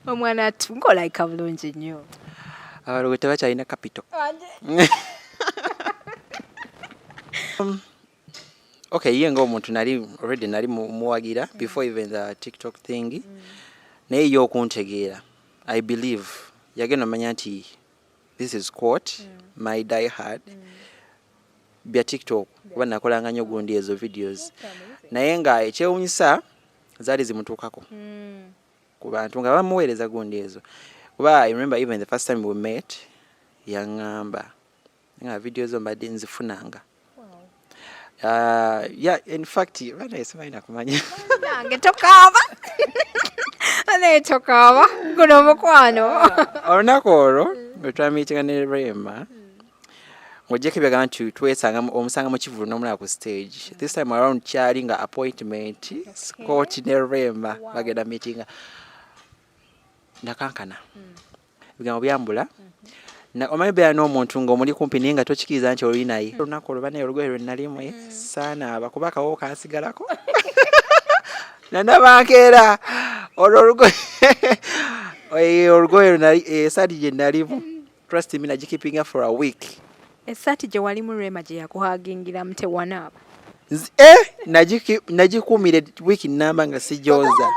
Omwana ngolayika bulungi nnyo. Abalogo tebakyalina capital. Okay, ye ng'omuntu already nali muwagira before even the TikTok thing. Naye yo okuntegeera. I believe yagenda manya nti this is quote my die hard. Bya TikTok kuba nakolanga nnyo gundi ezo videos. Naye nga ekyewunyisa zaali zimutuukako. Ku bantu nga bamuweereza gundi ezo. Kuba I remember even the first time we met yangamba nga videos zo mbadde nzifunanga. Yeah, in fact, bana esimaina kumanya. Nange tokaaba. Ane tokaaba. Guno mukwano. Olunaku olwo bwe twamiitinga ne Rema. Ng'ojjeko ebyagamba nti omusanga mu Kivulu n'omulala ku stage. This time around kyali nga appointment Scott ne Rema bagenda meetinga. Nakankana. Bigambo byambula. Na omanyi beera n'omuntu ng'omuli kumpi naye nga tokikiriza nti oli naye. Olunaku olwo bane olugoye lwe nalimu Sanaaba kuba akawo kansigalako. Nanabankeera olwo olugoye esaati gye nalimu. Trust me nagikipinga for a week. Esaati gye wali mu Rema gye yakuhagingiramu tewanaaba. Nagikuumire wiiki nnamba nga sijooza.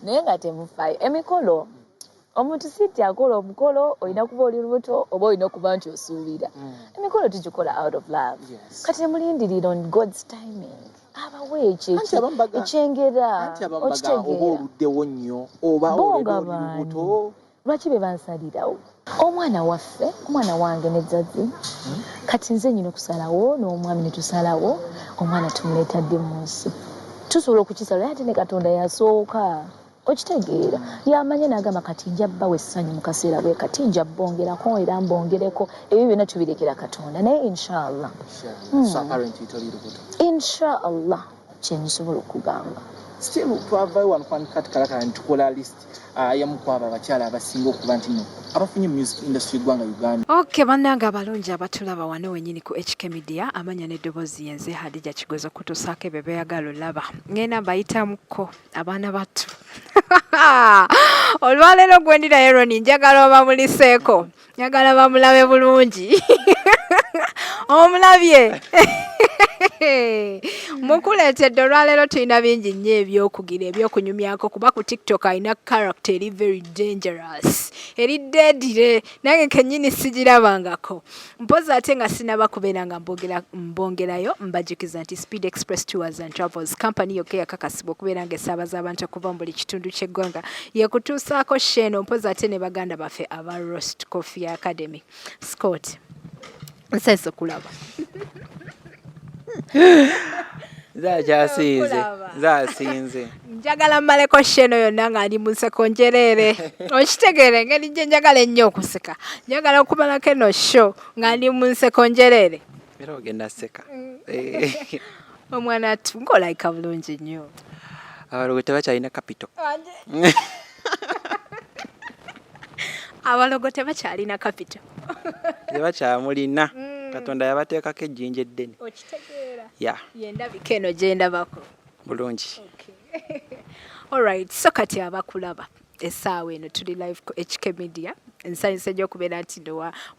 Naye nga temufaayo emikolo omuntu siiti akola omukolo olina kuba oli lubuto oba olina okuba nti osuubira emikolo tugikola out of love kati nemulindirira on God's timing abawe ekyengera oluddewo nnyo oba lubuto lwaki be bansalirawo omwana waffe omwana wange nezzazi kati nze nyina okusalawo n'omwami ne tusalawo omwana tumuleetadde mu nsi tusobola okukisala ate ne Katonda yasooka okitegeera yamanye n'agamba kati nja bbawe essanyu mu kaseera bwe kati nja bongerako era mbongereko ebyo byonna tubirekera Katonda naye inshallah inshallah kyensobola okugamba still twavayo wano kati kalaka ntukola list yamukwaba abakyala abasinga okuba nti no abafunye music industry gwanga Uganda. Okay, bannange abalungi abatulaba wano wenyini ku HK Media amanya n'eddoboozi yenze Hadija Kigozo kutusaako ebyo byayagala olaba ngenda mbayitamuko abaana battu olwaleero gwendirayo Roni njagala obamuliseeko njagala bamulabe bulungi omulabye mukuleetedde olwaleero tulina bingi nnyo ebyokugira ebyokunyumyako kuba ku TikTok alina character eri very dangerous eri deadire nange kennyini sigirabangako mpozi ate nga sinaba kubeera nga mbongerayo mbajukiza nti Speed Express Tours and Travels company yokka yakakasibwa okubeera nga esaabaza abantu okuva mu buli kitundu ky'eggwanga yekutuusaako sheeno mpozi ate ne baganda baffe aba Roast Coffee Academy. Scott nsese kulaba Zasinze. Njagala mmaleko sheno yonna nga ndi mu nseko njereere. Okitegeere engeri gye njagala ennyo okuseka. Njagala okumalako eno show nga ndi mu nseko njereere. Era ogenda seka. Omwana ngolayika bulungi nnyo. Abalogo tebakyalina capital. Abalogo tebakyalina capital. Tebakyamulina. Katonda yabateekako ejjinja eddene. Okitegeera. Yeah. Yendabika eno gye ndabako. Bulungi. Okay. All right. So kati abakulaba essaawa eno tuli live ku HK Media. Ensanyusa nnyo okubeera nti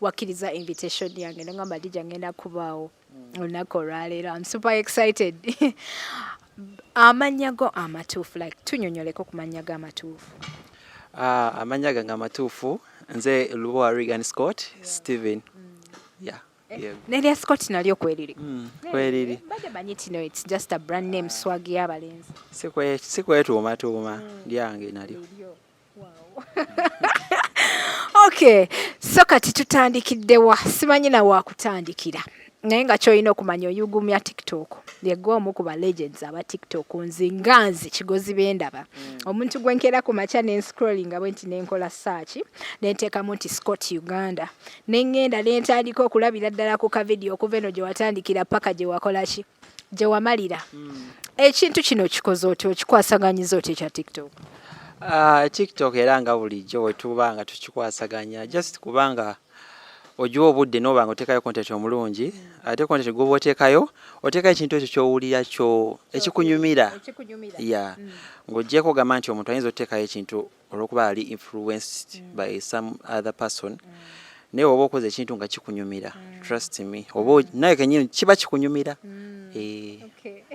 wakkiriza invitation yange nongamba Hadija ngenda kubaawo olunaku olwaleero. I'm super excited. Amannya go amatuufu like tunyonyoleko ku mannya go amatuufu. Amannya gange amatuufu nze Lubowa Regan Scott Steven. Yeah. Yeah. Nelya Scott nalyo kweriri. Kweriri. Bade banyiti no it's just a brand name swag y'abalenzi. Sikwetuuma lyange nalyo. Wow. Okay. So kati tutandikiddewa simanyi na wa kutandikira. Naye nga kyolina okumanya oyugumya TikTok. Yegwa omu ku ba legends aba TikTok nzinganzi kigozi bendaba. Omuntu gwenkera ku macha ne scrolling abwenti nenkola search nenteekamu nti Scott Uganda. Nengenda nentandika okulabira ddala ku ka video okuva eno gye watandikira paka gye wakola ki gye wamalira. Ekintu kino kikoze oti okikwasaganyiza oti ekya TikTok. TikTok era nga bulijjo wetuba nga tukikwasaganya just kubanga ojiwa obudde n'oba nga oteekayo content omulungi ate content gwoba oteekayo ekintu ekyo ky'owulira ekikunyumira ya ng'oggyeko gamba nti omuntu ayinza oteekayo ekintu olw'okuba ali influenced by some other person naye oba okoze ekintu nga kikunyumira trust me oba naye kenyini kiba kikunyumira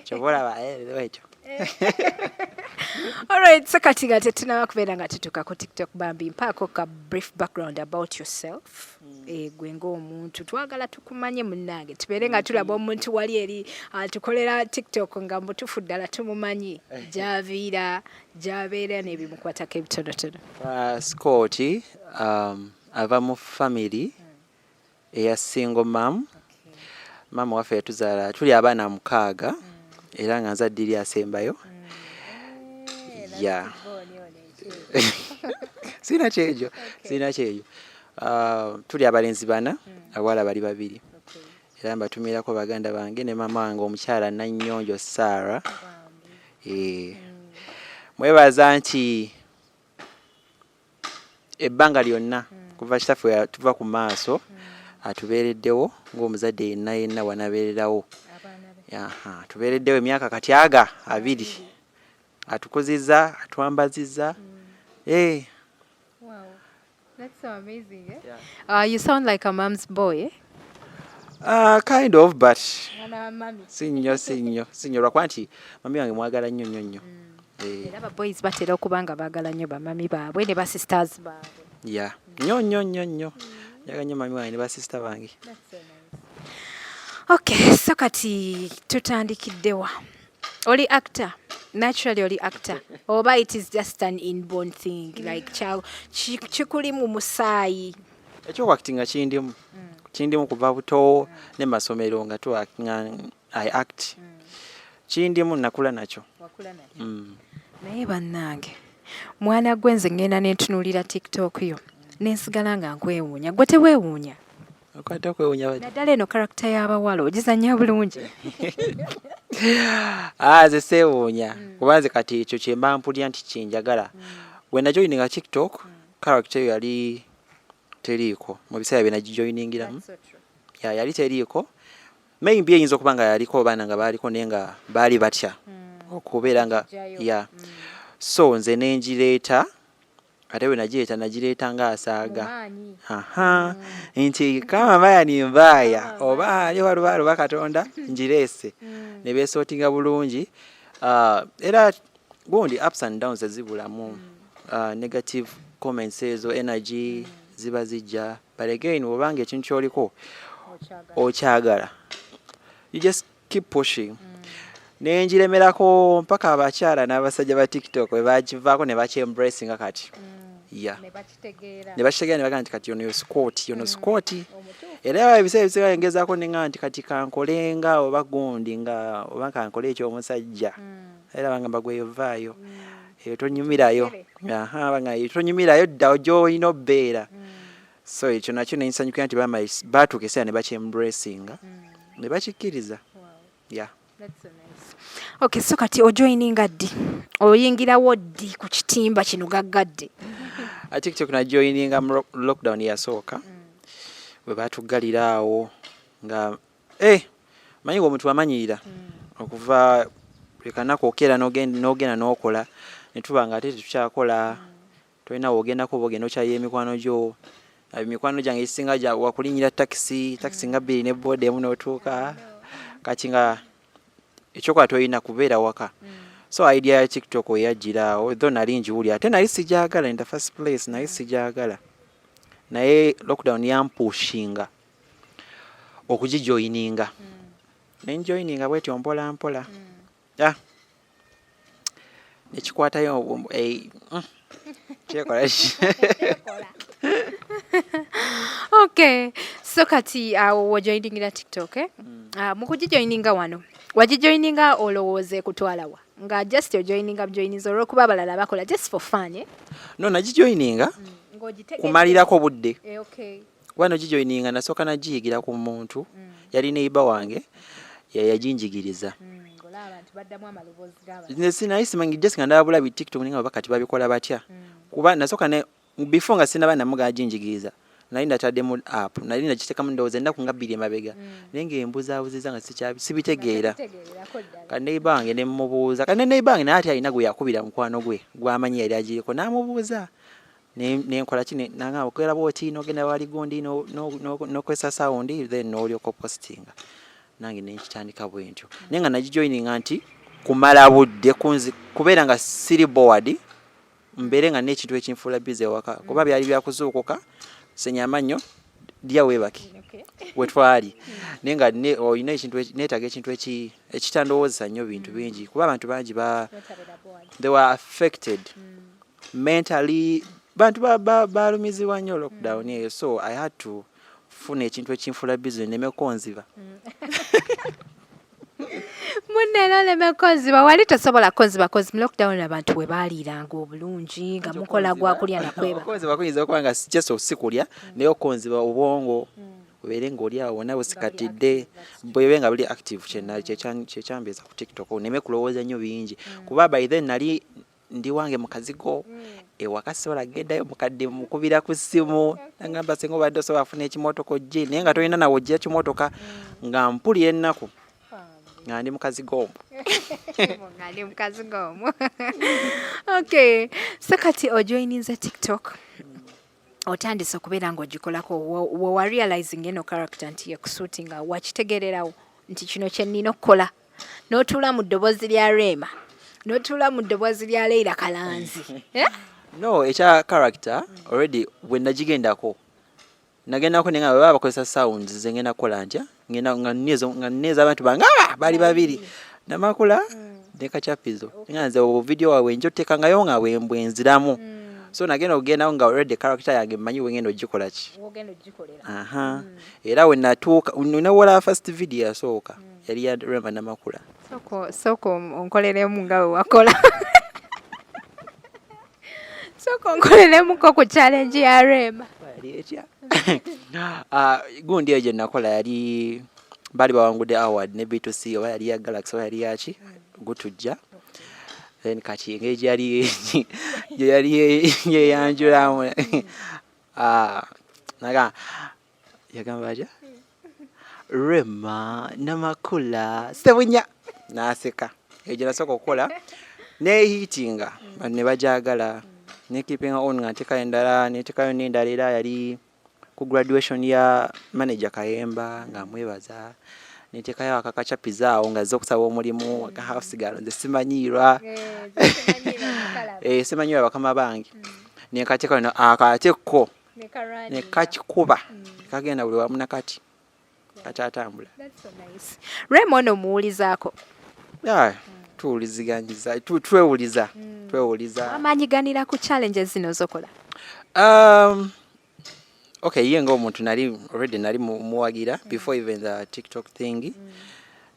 kyoba olaba ekyo. Alright, so kati nga tetunaba kubeera nga tutuuka ku TikTok Bambi, mpaako ka brief background about yourself. Gwe ng'omuntu twagala tukumanye munnange tubeere nga tulaba omuntu wali eri atukolera TikTok nga mutuufu ddala tumumanyi gy'aviira gy'abeera n'ebimukwatako ebitonotono. Scott ava mu family eya single mom. Mama waffe yatuzaala tuli abaana 6 era nga nzadde asembayo. Yeah. Sina kyejo. Tuli abalenzi 4, abawala bali 2. Era mbatumirako baganda bange ne mama wange omukyala Nannyonjo Sarah. Mwebaza nti ebbanga lyonna kuva kitaffe tuva ku maaso atubeereddewo ng'omuzadde yenna wanabeererawo. Tubeereddewo emyaka kati 2 atukozizza atwambazizza. Wow, that's so amazing. You sound like a mom's boy. Kind of, but sinyo lwakuba nti mami wange mwagala nnyo. Era aba boys batera okuba nga baagala nnyo bamami baabwe ne ba sisters baabwe. Nnyo. Njaga nnyo mami wange ne ba sister bange. Okay, so kati tutandikiddewa. Oli actor, naturally oli actor. Oba it is just an inborn thing, like chikuli mu musaayi. Ekyo acting kindimu kuva buto ne masomero nga tu I act. Kindimu nakula nakyo. Wakula nakyo. Naye bannange, mwana gwe nze ngenda ne ntunuulira TikTok yo. Nensigala nga nkwewuunya. Gwe teweewuunya? Okwata okwewuunya bati. Naddala eno karakita y'abawala ogizannya bulungi. Ze seewuunya. Kuba nze kati ekyo kye mba mpulira nti kyenjagala. Bwe najoyininga TikTok, karakita yo yali teriiko. Mu biseera bye nagijoyiningiramu. Yali teriiko. Maybe eyinza okuba nga yaliko abaana nga baaliko naye nga baali batya. Okubeera nga so nze nengireeta ate bwe nagireeta ng'asaaga. Nti kama mbaya ni mbaya oba ali walubaluba Katonda ngireese ne beesootinga bulungi. Era gundi ups and downs ezibulamu. Negative comments ezo energy ziba zijja, but again obanga ekintu kyoliko okyagala, you just keep pushing. Nengiremerako mpaka abakyala n'abasajja ba TikTok we bakivaako ne bakyembracinga kati. Ne bakitegeera ne bagamba nti kati yono Scott. Era ebiseera engezaako nenga nti kati kankolenga oba gundi nga oba kankole ekyomusajja. Era bangamba gweyovaayo. Tonyumirayo. Tonyumirayo dda ojo olina obbeera. So ekyo nakyo nensanyukira nti baatuuka eseera ne bakyembracinga ne bakikkiriza. That's so nice. Okay, so kati ojoininga ddi? Oyingirawo ddi ku kitimba kino gaggadde? TikTok na joininga lockdown yasooka. Bwe baatuggalira awo nga manyi omuntu amanyirira okuva ekanaku okera n'ogenda n'okola ne tuba nga ate tukyakola tolina wogendako bogenda okyayo emikwano gyo. Emikwano gyange ekisinga wakulinyira taxi nga 2 ne boda emu n'otuuka kati nga ekyokola tolina kubeera waka. So idea ya TikTok oyagiraawo though nali njiwulira ate nali sijaagala in the first place, nali sijaagala naye lockdown yampushinga okugijoyininga. Nenjoyininga bwetyo mpola mpola. Nekikwatayo kyekola. Okay, so kati wajoyiningira TikTok mu kugijoyininga wano wagijoyininga olowooze kutwalawa nga just ojoyininga bujoyiniza olw'okuba abalala bakola just for fun? No, nagijoyininga kumalirako budde. Wano gijoyininga nasooka nagiyigira ku muntu yali neighbor wange yajinjigiriza. Sinali simanyi just nga ndaba bulabi TikTok ninga bakati babikola batya. Kuba nasooka ne before nga sinaba namuga ajinjigiriza nali natadde mu app nali nakiteeka mu ndowooza ennaku nga 2 emabega naye ng'embuzaabuziza nga sibitegeera kati neighbour wange ne mmubuuza kati ne neighbour wange naye ate alina gwe yakubira mukwano gwe gw'amanyi yali agiriko n'amubuuza nenkola ki nangamba okwera bwoti n'ogenda wali gundi n'okozesa sawundi then n'olyoka opostinga nange nenkitandika bwe ntyo naye nga nagijoininga nti kumala budde kubeera nga siri board mbeere nga n'ekintu ekinfuula bize waka kuba byali byakuzuukuka senya amannyo lya weebaki wetwali naye nga olina ekintu neetaaga ekintu ekitandowoozesa nnyo bintu bingi kuba abantu bangi they were affected mentally bantu balumizibwa nnyo lockdown eyo so I had to funa ekintu ekinfuula bize nemeko nziba Muneno lemekonziba wali tosobola konziba kozi mu lockdown abantu we baaliranga obulungi nga mukola gwa kulya nakweba konziba kuyinza okuba nga just sikulya naye okonziba obwongo obeere ng'oli awo wonna busikatidde bwebe nga buli active kyekyambeeza ku TikTok neme kulowooza nnyo bingi kuba by then nali ndi wange mukazigo ewaka sobola gendayo mukadde mukubira ku ssimu nagamba singa obadde osobola afuna ekimotoka ojje naye nga tolina nawe ojja kimotoka nga mpulira ennaku nga ndi mukazigo omwo nga ndi mukazigo omwo okay so kati ojoininze TikTok otandise okubeera ng'ogikolako wa realizing eno character nti yekusuutinga wakitegererawo nti kino kye nnina okukola n'otuula mu ddoboozi lya Rema n'otuula mu ddoboozi lya Leila Kalanzi no ekya character already bwe nagigendako nagendako nenga bwe bakozesa sounds zengenda kukola ntya nga nneeza abantu bange bali babiri Namakula ne Kachapizo nga nze video wawe njo tekangayo nga bwenziramu so nagenda ogenda nga already character yange mmanyi wengendo ogikola ki wogendo gikolera era we natuuka unawola first video yasooka yali ya Rema Namakula soko onkoleremu nga we wakola soko onkoleremuko ku challenge ya Rema yali etya gundi ejo nakola yali bali bawangudde award ne B2C oba yali ya Galaxy oba yali yaki gutujja then kati engeri yali yeyanjulamu naga yagamba aja Rema Namakula sebunya naseka ejo nasooka okukola neehitinga ne bajagala ne keeping on nga ntekayo endala netekayo n'endala era yali ku graduation ya manager Kayemba nga mwebaza netekayo akakachapizaawo nga azze okusaba omulimu aka house girl nze simanyirwa simanyirwa bakama bangi nekatekayo akateko nekakikuba kagenda buli wamu nakati katatambula. That's so nice. Rema ono muwulizaako tuwuliziganyiza twewuliza amanyiganira ku challenges zino zokola okay ye ng'omuntu nali muwagira before even the TikTok thing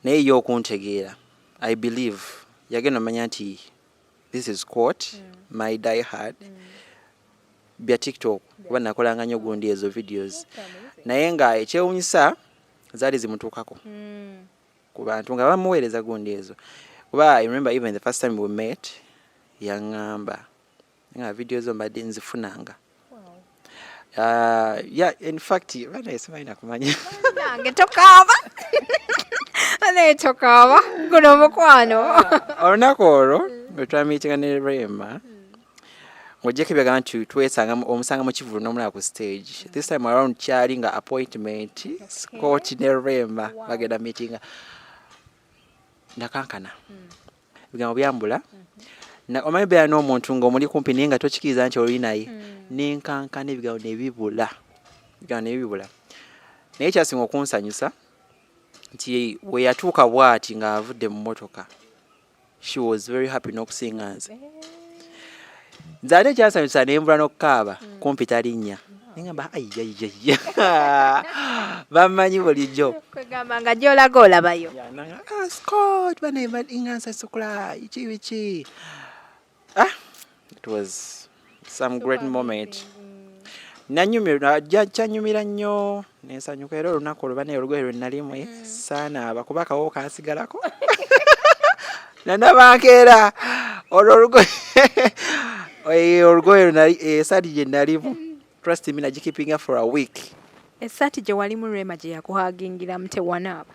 naye yo okuntegeera I believe yagenda omanya nti this is quote my die hard bya TikTok kuba nakolanga nnyo gundi ezo videos naye nga ekyewunyisa zaali zimutuukako ku bantu nga bamuweereza gundi ezo kuba I remember even the first time we met yangamba nga videos mbadde nzifunanga yeah in fact bana esimaina kumanya nange tokaaba ane tokaaba guno mukwano olunaku olwo bwe twamiitinga ne Rema ng'ojjeko ebyagamba nti omusanga mu kivulu n'omulaba ku stage this time around kyali nga appointment Scott ne Rema bagenda meetinga nakankana bigambo byambula omanyi beera n'omuntu ng'omuli kumpi naye nga tokikiriza nti oli naye nenkankana ebigambo nebibula naye kyasinga okunsanyusa nti we yatuuka bw'ati ng'avudde mu motoka she was very happy n'okusinga nze nze ate kyasanyusa nembula n'okukaaba kumpi talinnya nengamba ayayaya bamanyi bulijjo kwegamba nga gy'olaga olabayo Scott banengansasukula iki it was some great moment kyanyumira nnyo nensanyuka era olunaku olwo bane olugoye lwe nalimu Sanaaba kuba akawo kansigalako nanabankeera olwo olugoye esaati gye nalimu trust me nagikeepinga for a week. Esaati gye wali mu Rema gye yakuhagingira mu tewanaaba.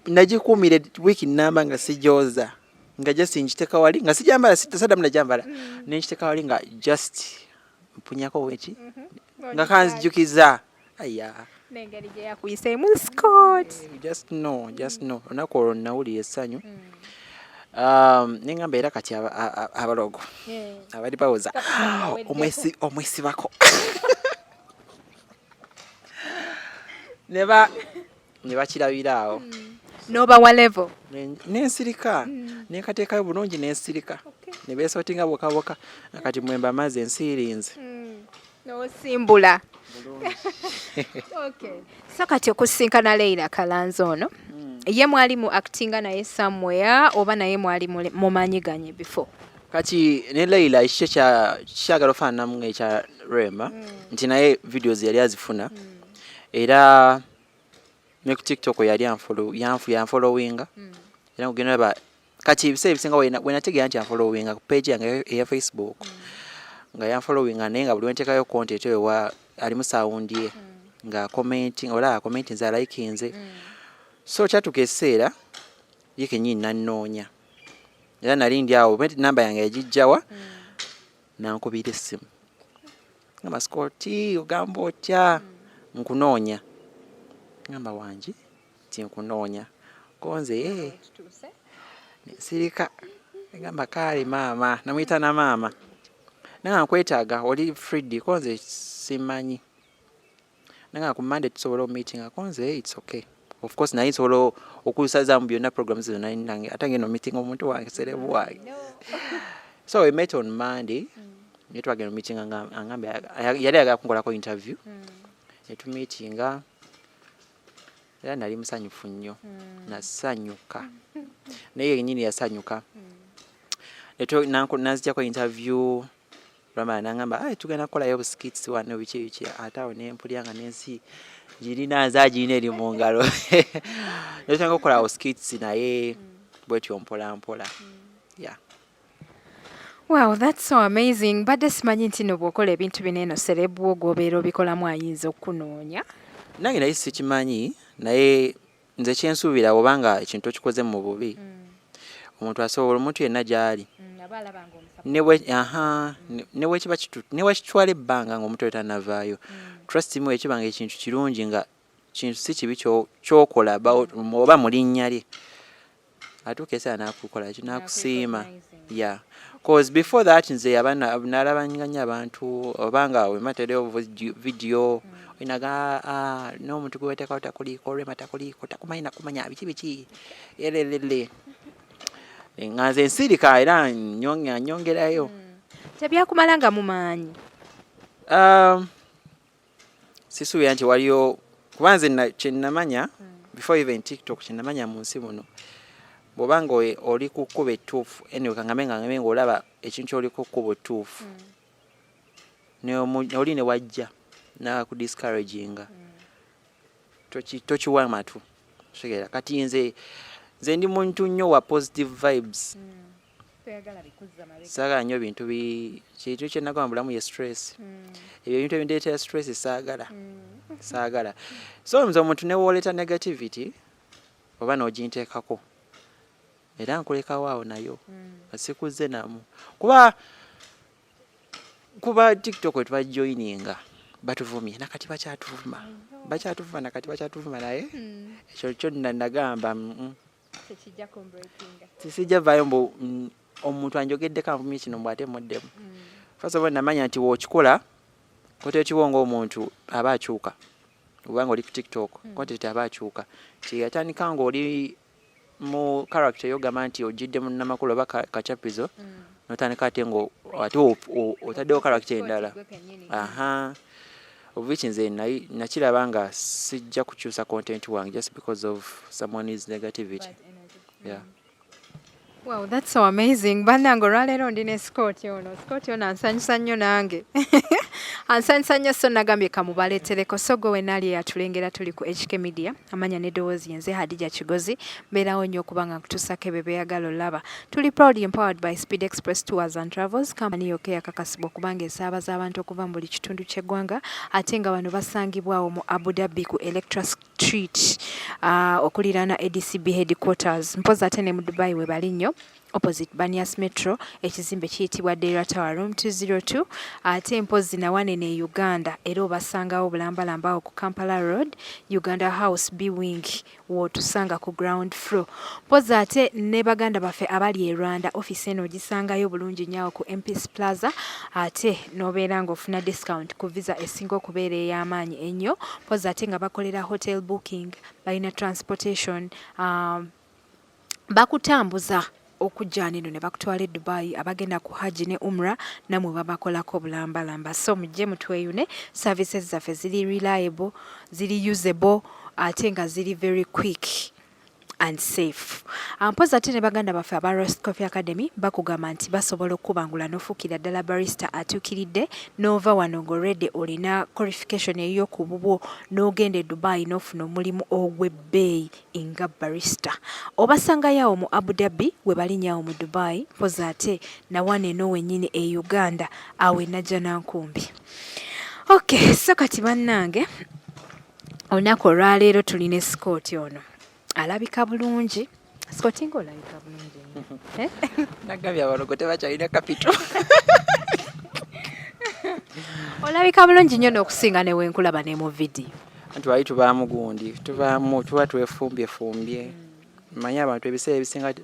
Nagikuumire week namba nga sijooza nga just njiteka wali nga sijambala saddamu najambala nenjiteka wali nga just mpunyako weki nga kanzijukiza aya n'engeri gye yakuyiseemu Scott. just no olunaku olwo nawulira essanyu. Nengamba era kati abalogo abali bawoza omwesibako ne bakirabira awo N'oba wa level. nensirika nenkateekayo bulungi nensirika ne beesootinga bokaboka kati mwemba maze ensiirinze N'osimbula. Okay. So kati okusinkana Leila Kalanzi ono ye mwali mu actinga naye somewhere oba naye mwali mumanyiganye before? Kati ne Leila ekyo kyagala ofaananamu ekya Rema nti naye videos yali azifuna era ne ku TikTok yali yanfollowinga era kugenda ba kati ebise ebisinga wenategera nti yanfollowinga ku page yange eya Facebook nga yanfollowinga naye nga buli wenteekayo content eyo alimu sound ye nga commenting nze alikinze so kyatuka ekiseera ye kenyini nannoonya era nali ndi awo namba yange yagijjawa nankubira essimu ngamba Scott ogamba otya nkunoonya ngamba wangi tinkunoonya konze sirika ngamba kale maama namuyita na maama nanga nkwetaaga oli Freddy konze simanyi nanga ku Monday tusobola meeting konze it's okay of course naye nsobola okusazamu byonna programs zonna nange atange no meeting omuntu wange serebu wange so we met on Monday netwagenda meeting angambe yali agala kunkolako interview netumeetinga era nali musanyufu nnyo nasanyuka naye yennyini yasanyuka nazijjako interview Rama nangamba tugenda kukolayo buskits wano biki ate awo nempulyanga n'ensi girina nzaagirina eri mu ngalo netutanga okukola skits naye bwetyo mpola yeah. Wow, that's so amazing. Badde simanyi nti no bw'okola ebintu bino eno serebu ogwobeera obikolamu ayinza okukunoonya. Nange naye sikimanyi naye nze kyensuubira obanga ekintu okikoze mu bubi omuntu asobola omuntu yenna gy'ali newekitwala ebbanga ng'omuntu oyo tannavaayo trust me ekibanga ekintu kirungi nga kintu si kibi kyokola oba mu linnya lye atuuka esaala n'akukola kinaakusiima yeah. Cause before that nze nalabanganya abantu obanga wematereyo video inaga n'omuntu gweweteekawo takuliiko Rema takuliiko takumanyi nakumanya biki erelele nga nze nsirika era nyongerayo tebyakumalanga mumaanyi sisuubira nti waliyo kuba nze kyenamanya before even TikTok kyenamanya mu nsi muno bw'obanga oli ku kkuba ettuufu anyway kangambe ng'olaba ekintu oli ku kkuba ettuufu oli ne wajja nakudiscouraginga tokiwa matu kitegeera kati nze ndi muntu nnyo wa positive vibes saagala nnyo bintu kintu kyenagamba bulamu ye stress ebyo ebintu ebindeetera stress saagala so nze omuntu newooleta negativity oba n'oginteekako era nkulekawo awo nayo asikuze namu kuba TikTok wetwajoyininga batuvumye nakati bakyatuvuma nakati bakyatuvuma naye ekyo kyonna nagamba tisijja vaayo mbu omuntu anjogeddeko anvumye kino mbw ate muddemu first of all namanya nti wookikola koteekiwo ng'omuntu aba akyuka obanga oli ku TikTok kontenti aba akyuka ti atandika ng'oli mu character yogamba nti ojidde mu Namakula oba kacapizo notandika ate ate otaddewo character endala of which nze nakiraba nga sijja kukyusa content wange just because of someone's negativity yeah. Wow, that's so amazing. Bannange olwaleero ndina Scott ono. Scott ono ansanyusa nnyo nange. Ansanyusa nnyo so nagambye kamubaleetereko. So gwe wenaali yatulengera tuli ku HK Media. Amanya n'eddoboozi yenze Hadija Kigozi. Mbeerawo nnyo okuba nga nkutuusako ebyo beeyagala olaba. Tuli proudly empowered by Speed Express Tours and Travels. Kampani yokka yakakasibwa okubanga esaabaza abantu okuva mu buli kitundu ky'eggwanga. Ate nga bano basangibwawo mu Abu Dhabi ku Electra Street okuliraana ADCB headquarters. Mpozi ate ne mu Dubai we bali nnyo. Opposite Banias Metro, ekizimbe kiyitibwa Dera Tower Room 202. Ate mpozi na wanene Uganda era obasangawo bulambalamba ku Kampala Road, Uganda House B Wing wotusanga ku ground floor. Mpozi ate ne baganda baffe abali e Rwanda office eno ogisangayo bulungi nnyo ku MPS Plaza. Ate nobeera ng'ofuna discount ku visa esinga okubeera ey'amaanyi ennyo. Mpozi ate nga bakolera hotel booking, balina transportation, bakutambuza okujjana eno ne bakutwala e Dubai abagenda ku Hajji ne Umrah namwe babakolako bulambalamba. So mujje mutweyune, services zaffe ziri reliable, ziri usable, ate nga ziri very quick and safe. Mpozi ate ne baganda baffe aba Roast Coffee Academy bakugamba nti basobola okubangula n'ofuukira ddala barista atuukiridde n'ova wano ng'olredde olina qualification ey'oku bubwo n'ogenda e Dubai n'ofuna omulimu ogw'ebbeeyi nga barista. Obasangayo mu Abu Dhabi we balinnyawo mu Dubai, mpozi ate nawane eno wennyini e Uganda awe najja nankumbi. Okay, so kati bannange olunaku olwaleero tulina Scott ono. Alabika bulungi. Scott ngo alabika bulungi. Nagambye abalogo tebakyalina kapito. Olabika bulungi nnyo n'okusinga ne wenkulaba ne mu video. Anti wali tubaamu gundi, tuba twefumbye. Manyi abantu ebiseera ebisinga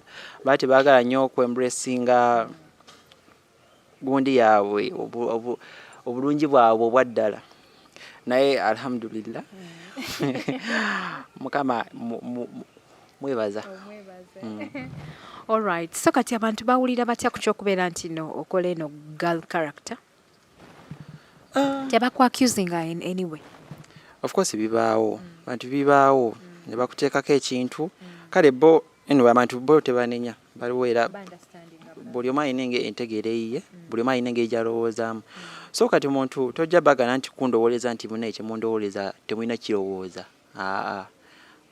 baati baagala nnyo okwembracinga gundi yaabwe obulungi bwabwe obwa ddala. Naye alhamdulillah. Mukama mwebaza. All right. So kati abantu bawulira batya ku kyokubeera nti no okola eno girl character? Tebakwa accusing in any way. Of course bibaawo. Abantu bibaawo ne bakuteekako ekintu. Kale bo abantu bo tebanenya. Baliwo era buli omu alina entegeera eyiye, buli omu alina engeri gy'alowoozaamu. So kati muntu tojja bagana nti kundowooleza nti muna ekimundowoleza temulina kirowooza.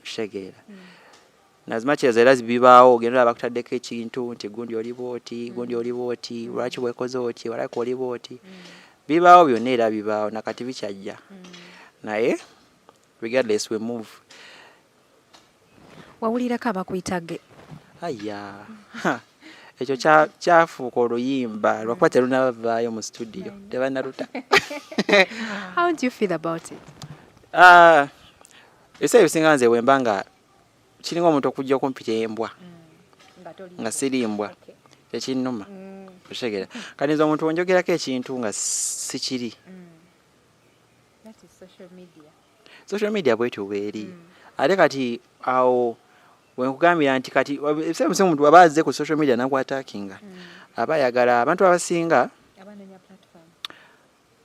Kitegeera. As much as era zibibaawo ogenda bakutaddeko ekintu nti gundi oli bw'oti, lwaki weekoze oti, walako oli bw'oti. Bibaawo byonna era bibaawo nakati bikyajja. Naye regardless we move. Wawulirako abakuyitagge? Ekyo kyafuuka oluyimba lwakuba terunabavaayo mu studio tebanaluta. How do you feel about it? Ebiseera ebisinga nze wemba nga kiringa omuntu okujja okumpita embwa nga sirimbwa tekinnuma. Otegera kati nze omuntu onjogerako ekintu nga sikiri. Social media bwetyo bweri. Ate kati awo wenkugambira nti kati ebiseera ebisinga omuntu aba azze ku social media nakwatakinga aba ayagala abantu abasinga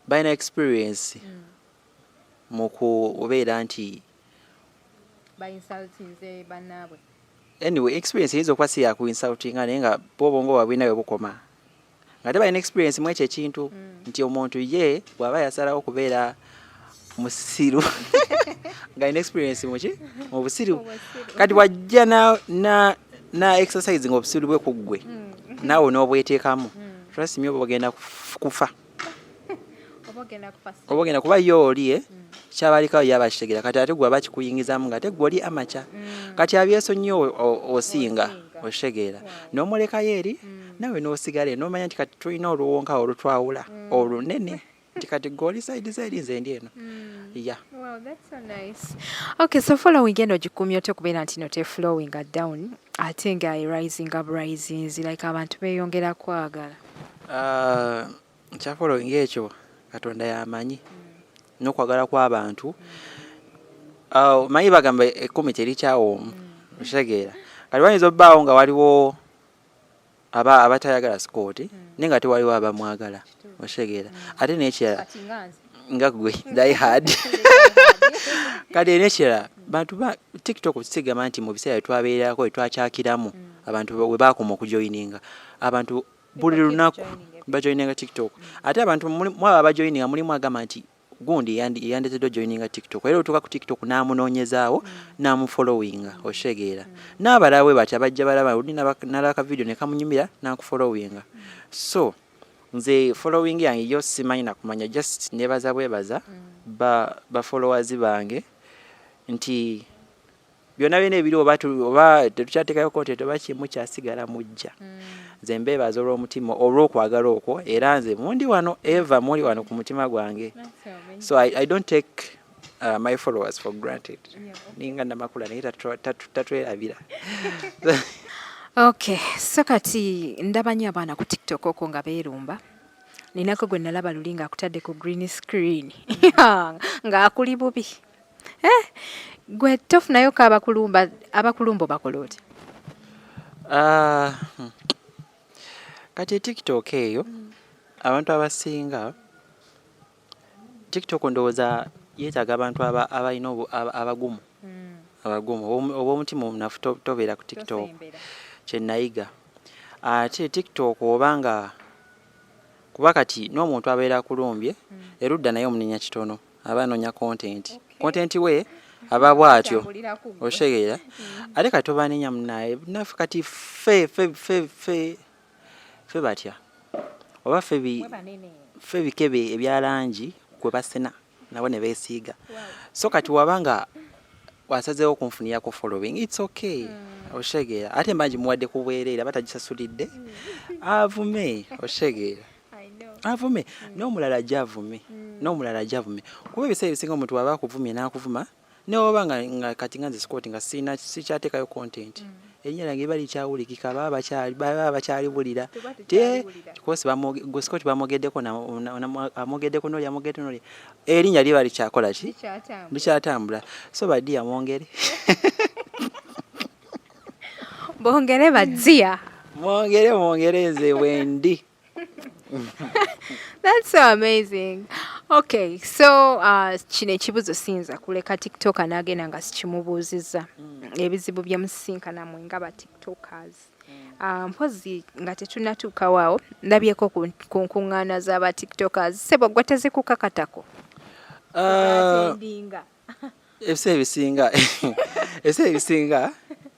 balina experience mu kubeera nti anyway experience eyinza okuba si yakuinsultinga naye nga bwobongo bwabwinayo bukoma nga tebalina experience mu ekyo ekintu nti omuntu ye bw'aba yasalawo okubeera musiru nga ina experience muki mu busiru kati wajja na exercise nga obusiru bwe kuggwe naawe n'obweteekamu trust me obagenda kufa obagenda kuba yo oli kyabalikawo yabakitegeera kati ate gwe abakikuyingizamu nga ate gwe oli amaca kati abyeso nnyo osinga okitegeera n'omulekayo eri naawe n'osigala n'omanya nti kati tulina oluwonka olutwawula olunene kati goli side nze ndi eno. Wow, that's so nice. Okay, so following eno gikumya ote kubeera nti no te flowing down ate nga rising up risings like abantu beeyongera kwagala. Kya following ekyo Katonda yamanyi n'okwagala kw'abantu. Manyi bagamba ekkumi terikyawo okitegeera kati wayinza obbaawo nga waliwo abatayagala Scott naye nga tewaliwo abamwagala okitegeera ate n'ekirala nga gwe die hard kati n'ekirala bantu ba TikTok kisigama nti mu biseera twabeerako twakyakiramu abantu we bakoma okujoininga abantu buli lunaku bajoininga TikTok ate abantu mwaba abajoininga mulimu agamba nti gundi yandeteddwa joininga TikTok era otuuka ku TikTok n'amunoonyezaawo n'amufollowinga oshegeera n'abalawe bati abajja balaba nalaka video ne kamunyumira n'akufollowinga so nze following yange yo simanyi nakumanya just nebaza bwebaza ba followers bange nti byonna byonna ebiriwo oba tetukyateekayo content oba kimu kyasigala mujja nze mbeebaza olw'omutima olw'okwagala okwo era nze mundi wano eva muli wano ku mutima gwange so I don't take my followers for granted ninga Namakula naye tatwerabira Okay, so kati ndabanya abaana ku TikTok okwo nga beerumba ninako gwe nalaba luli nga akutadde ku green screen ng'akuli bubi gwe tofunayo ka abakulumba bakola oti kati TikTok eyo abantu abasinga TikTok ndowooza yeetaaga abantu abalina abagumu oba omutima omunafu tobeera ku TikTok kyenayiga ate TikTok obanga kuba kati n'omuntu abeera akulumbye erudda naye omunenya kitono aba anoonya content we aba bw'atyo oshegeera ate kati obanenya munaye naffe kati fe batya oba fe bikebe ebya langi gwe basena nabo ne beesiiga so kati wabanga wasazeewo okunfunirako following it's okay oshegeera ate mbanji muwadde ku bwereere batagisasulidde avume oshegeera avume n'omulala javume kuba ebiseera ebisinga omuntu waba akuvumye n'akuvuma newoba nga kati nga nze sikoti nga sikyateekayo content erinnya lyange liba likyawulikika baba bakyalibulira kikosi sikoti bamogeddeko amogeddeko noli amogeddeko noli erinnya liba likyakola ki likyatambula so badiya mwongere bongere badziya mwongere nze wendi. That's so amazing. Okay, so kino ekibuzo sinza kuleka TikTok anagenda nga sikimubuuzizza ebizibu byemusisinkana mwe nga ba TikTokers. Mpozi nga tetunatuukawo awo ndabyeko ku nkuŋŋaana z'aba TikTokers sebo gwe tezikukakatako ebiseera ebisinga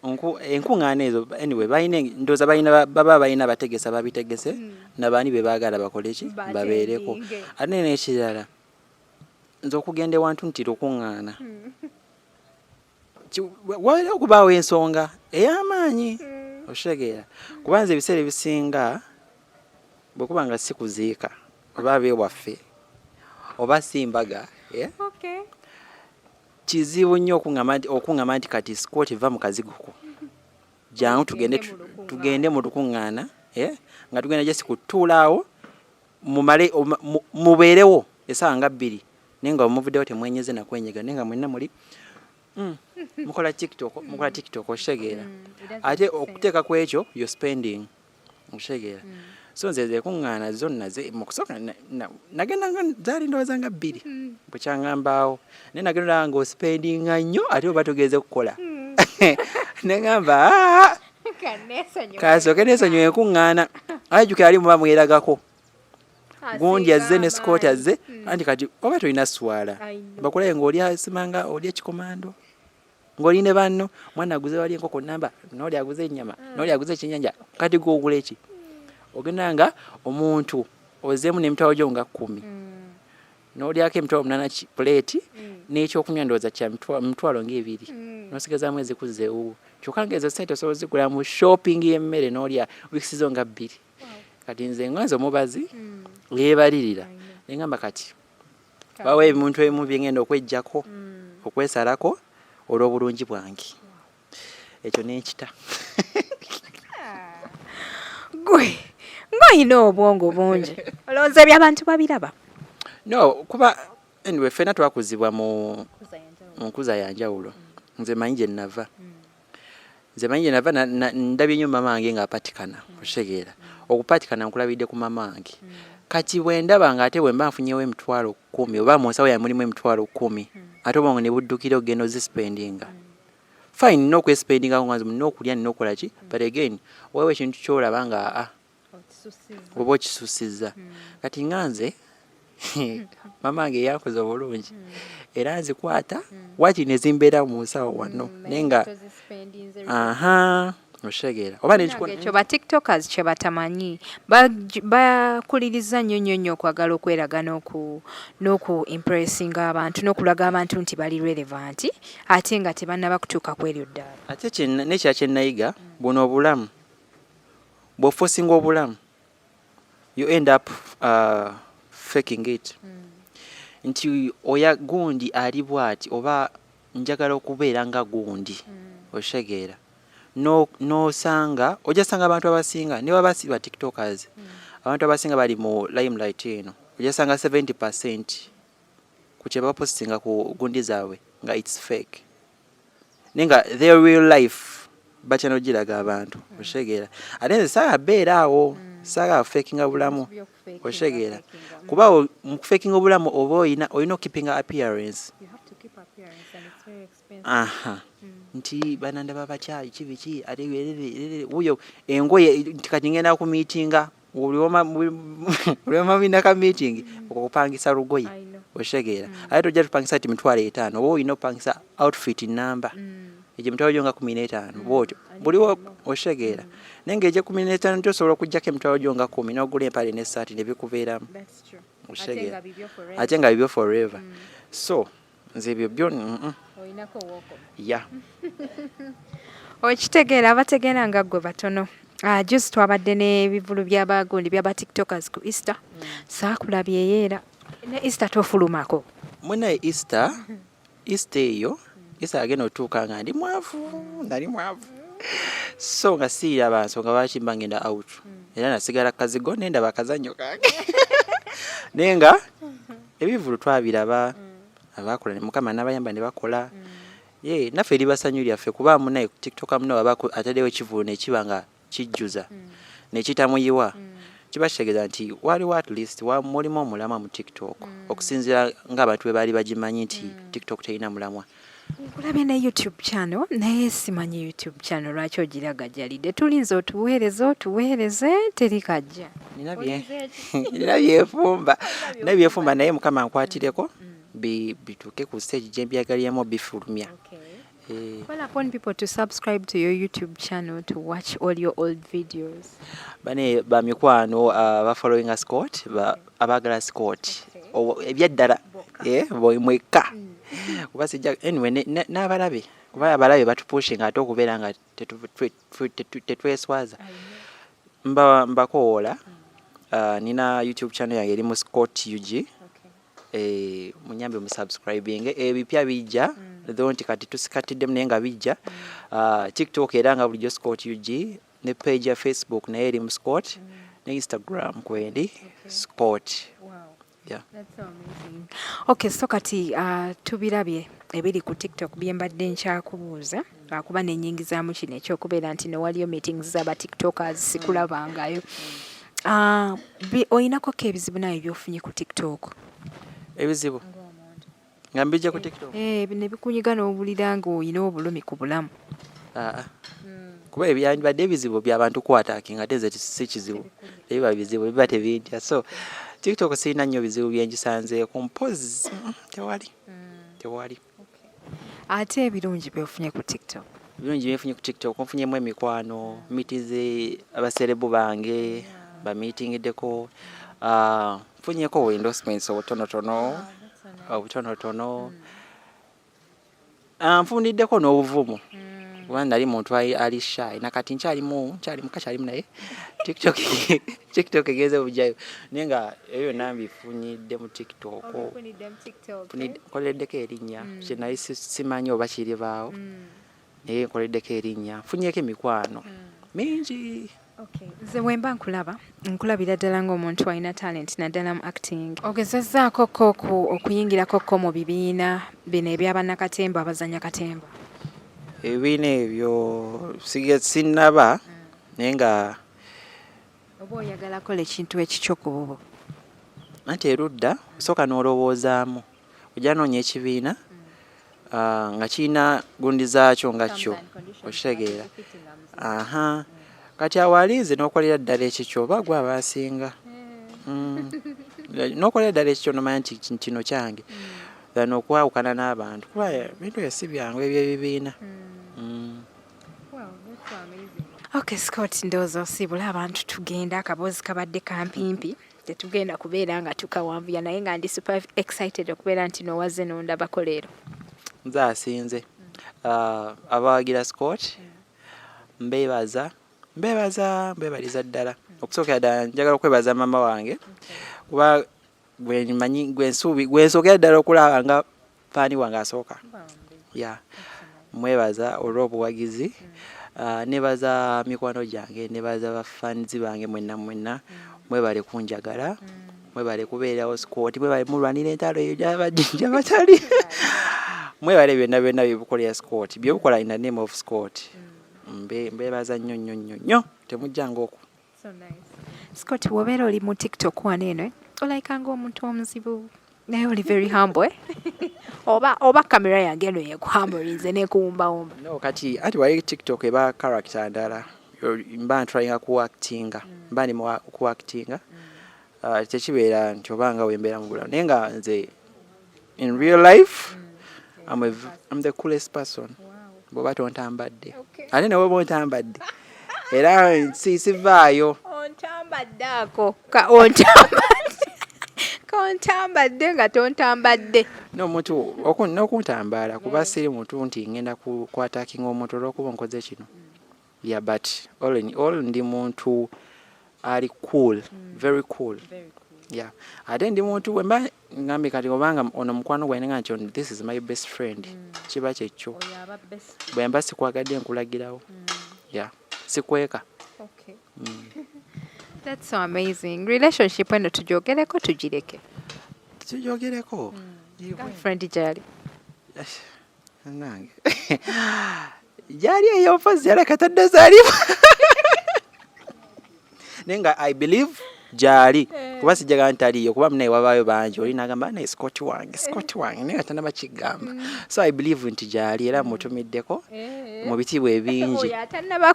enkuŋŋaana ezo anyway ndowooza baba balina bategesa babitegese nabaani be baagala bakole ki babeereko ate n'ekirala nze okugenda ewantu nti lukuŋŋaana wabeera okubaawo ensonga ey'amaanyi oshegeera kuba nze ebiseera ebisinga bwe kuba nga si kuziika oba abeewaffe oba simbaga kizibu nnyo okuŋŋamba nti kati sikoti va mu kaziguko jangu tugende mu lukuŋŋaana nga tugenda gyesi kutuulaawo mubeerewo essaawa nga 2 naye nga muvuddewo temwenyeze nakwenyega naye nga mwenna muli mukola TikTok oshegeera ate okuteeka ku ekyo yo spending oshegeera so nze kuŋŋaana zonna mukusooka nagenda nga zaali ndowooza nga 2 bwekyaŋŋambaawo naye nagenda nga ospendinga nnyo ate oba tugeze kukola neŋŋamba kasooke neesonyiwa enkuŋŋaana ajjukira ali muba mweragako gundi azze ne sikooti azze anti kati oba tolina swala bakulaye ng'oli simanga oli ekikomando ng'oli ne banno mwana aguze wali enkoko namba n'oli aguze ennyama n'oli aguze ekyennyanja kati gw'ogula eki ogenda nga omuntu ozeemu n'emitwalo gyo nga 10 n'olyako emitwalo 8 puleeti n'ekyokunywa ndowooza kya mitwalo nga 2 n'osigazaamu ezikuzeewo kyokka nga ezo sente osobola zigula mu shopping y'emmere n'olya wiikisizo nga 2 kati nze nganze omubazi yeebalirira neŋŋamba kati bawo ebintu ebimu bye ngenda okweggyako okwesalako olw'obulungi bwange ekyo n'ekita gwe ng'olina obwongo bungi olowooza eby'abantu babiraba no kuba anyway ffenna twakuzibwa mu nkuza ya njawulo nze manyi gye nnava ndabye nnyo mama wange ng'apatikana oshegeera okupatikana nkulabidde ku mama wange kati bwe ndaba nga ate bwe mba nfunyewo emitwalo 10 oba mu nsawo yange mulimu emitwalo 10 ate obwongo ne buddukira okugenda ozisipendinga fine no kwespendinga nganzi no kulya no kolaki but again wewe ekintu kyolaba nga oba okisusiza kati nganze mama nge yakoze obulungi era nzikwata waki nezimbeera mu nsawo wano nenga oshegera oba nekyo ba tiktokers kye batamanyi bakuliriza nnyo okwagala okweraga n'oku impressinga abantu n'okulaga abantu nti bali relevant ate nga tebannaba kutuuka kweryo ddala ate nekya kyennayiga buno obulamu bw'ofosinga obulamu you end up faking it nti oya gundi ali bwati oba njagala okubeera nga gundi oshegeera no sanga ojasanga abantu abasinga ne babasiba tiktokers abantu abasinga bali mu limelight eno ojasanga 70% kuche bapostinga ku gundi zawe nga it's fake nenga their real life bachano giraga abantu oshegeera ate saga beerawo saga faking obulamu oshegeera kuba mu faking obulamu oba oyina keeping appearance you have to keep appearance and it's very expensive nti bananda babachali kibiki ate uyo engoye kati ngenda ku meetinga ulioma binaka meeting okupangisa rugoyi oshegeera ate ojja tupangisa ati mitwalo 5 oba oyina opangisa outfit number eje mitwalo jonga 15 bwotyo buliwo oshegeera nenge eje 15 tosobola okujjako emitwalo jonga 10 n'ogula empale n'essaati ne bikubeeramu oshegeera ate nga bibyo forever so nze ebyo byo oyinako woko ya okitegeera abategeera nga gwe batono just twabadde n'ebivulu by'abagundi by'aba tiktokers ku Easter saakulabyeyo era ne Easter tofulumako mwena Easter eyo Easter agenda otuuka nga ndi mwavu so nga siiraba nsonga lwaki mba ngenda out era nasigala kazigo nendaba akazannyo kange nenga ebivulu twabiraba abakola mukama n'abayamba ne bakola naffe eri basanyu lyaffe kuba munaye ku tiktok muno abako atadewo ekivulu nekibanga kijjuza nekitamuyiwa kibashegeeza nti waliwo at least mulimu omulamwa mu tiktok okusinzira ng'abantu bwe baali bagimanyi nti tiktok terina mulamwa nkulabye ne YouTube channel naye simanyi YouTube channel lwaki ogiraga jalide tulinza otuweereze teri kajja nina byefumba naye mukama nkwatireko bituuke ku stage gye mbyagaliamu bifulumya. Call upon people to subscribe to your YouTube channel to watch all your old videos. Bane ba mikwano following us Scott abagala Scott ebyaddala boy mweka kubasijja anyway n'abalabe kuba abalabe batupushinga ate okubeera nga tetweswaza mbakoola nina YouTube channel yange eri mu Scott UG munyambe mu subscribing ebipya bijja don't kati tusikatidde mnenga bijja TikTok era nga bulijjo Scott UG ne page ya Facebook na eri mu Scott ne Instagram kwendi Scott. Yeah. That's so amazing. Okay, so kati tubirabye ebiri ku TikTok byembadde nkyakubuuza akuba nenyingizaamu kino ekyokubeera nti newaliyo meetings z'aba TikTokers sikulabangayo. Oyinako ko ebizibu naye byofunye ku TikTok? Ebizibu nga mbijja ku TikTok ne bikunyiga n'obulira nga oyina obulumi ku bulamu. Kuba ebyandibadde ebizibu by'abantu kwataki nga teze si kizibu ebiba bizibu biba tebintya so TikTok sirina nnyo bizibu byenjisanze kumpozi tewali. Ate ebirungi byofunye ku TikTok? Ebirungi byefunye ku TikTok nfunyemu emikwano mitize abaserebu bange bamitingiddeko nfunyeko endorsements obutonotono nfundiddeko n'obuvumu kuba nali muntu ali shy nakati nkyalimu naye TikTok egeze obujjayo naye nga eyo nambifunyidde mu TikTok nkoleddeko erinnya kye nali simanyi oba kiri baawo naye nkoleddeko erinnya nfunyeko emikwano mingi. Okay. Nze wemba nkulabira ddala ng'omuntu alina talent naddala mu acting. Ogezezzaako okuyingirako mu bibiina bino ebyabannakatemba abazanya katemba? Ebibiina ebyo sinnaba naye nga oba oyagala kola ekintu ekikyo ku bubo anti erudda osooka n'olowoozaamu ojja noonya ekibiina nga kirina gundi zaakyo nga kyo okitegeera. Kati awalinze n'okolera ddala ekikyo oba gwe abasinga n'okolera ddala ekikyo nomanya nti kino kyange than okwawukana n'abantu kuba bintu si byangu ebyo ebibiina. Okay, Scott, ndowooza osiibula abantu tugenda akaboozi kabadde kampimpi tetugenda kubeera nga tukawanvuya naye nga ndi super excited okubeera nti nowaze nondabako leero. Nze asinze abawagira Scott mbebaliza ddala okusookera ddala njagala okwebaza mama wange kuba gwensookera ddala okulaba nga faani wange asooka. Mwebaza olw'obuwagizi. Nebaza mikwano gyange nebaza bafaanizi bange mwenna mwebale kunjagala mwebale kubeerawo Scott mwebale mulwanira entalo eyo gy'abajjinja batali mwebale byonna byebukolera Scott byebukola in the name of Scott. Mbebaza nnyo temujjanga okwo. Scott, wobeera oli mu TikTok wano eno olayikanga omuntu omuzibu naye oli very humble oba kamera yange eno yekuhamburize nekuwumbawumba. No, kati ati wali TikTok eba character ndala mba ntryinga kuactinga mba ndi kuactinga tekibeera nti obanga wembeera mu bulamu naye nga nze in real life I'm the coolest person. Bw'oba tontambadde ate ne bw'oba ontambadde era sivaayo ontambadde ako ontambadde nga tontambadde n'omuntu n'okuntambaala kuba siri muntu nti ngenda kwatakinga omuntu olw'okuba nkoze kino. But all in all ndi muntu ali cool, very cool. Ate ndi muntu wemba ngambe kati obanga ono mukwano gwange nga nti this is my best friend kiba kyekyo bwemba sikwagadde nkulagirawo sikweka. That's so amazing. Relationship eno tujogereko tugireke? Tujogereko. Friend gyali? Nange. Gyali eyo mpozi yaleka taddazaalibwa. Nenga I believe gyali kuba sijjagala nti aliyo kuba munaye wabaayo bangi oli n'agamba naye Scott wange naye nga tannaba kigamba. So I believe nti gyali era mutumiddeko mu bitiibwa ebingi. Atannaba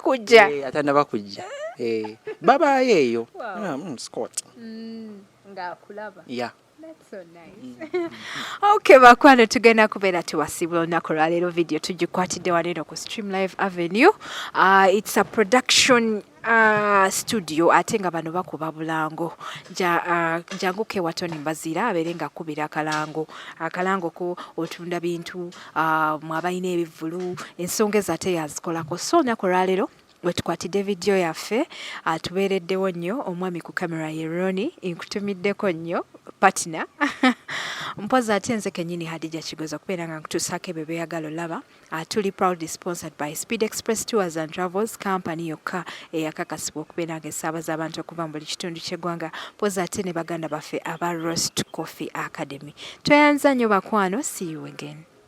kujja. Babaayo eyo Scott ng'akulaba. That's so nice. Okay, bakwano tugenda kubeera tuwasibula olunaku lwaleero video tugikwatidde wano ku Stream Live Avenue. It's a production studio ate nga bano bakuba bulango janguke watoni mbazira abeere nga akubira akalango ko otunda bintu mwabalina ebivulu ensonga ate yazikolako. So olunaku lwaleero wetukwatidde video yaffe tubeereddewo nnyo omwami ku kamera ye Roni nkutumiddeko nnyo partner mpoza ate nze kennyini Hadija Kigoza kubeera nga nkutuusaako ebyo byeyagala olaba. Tuli proudly sponsored by Speed Express Tours and Travels company yokka eyakakasibwa okubeera nga esaabaza abantu okuva mu buli kitundu ky'eggwanga mpoza ate ne baganda baffe aba Roast Coffee Academy. Tweyanza nnyo bakwano, see you again.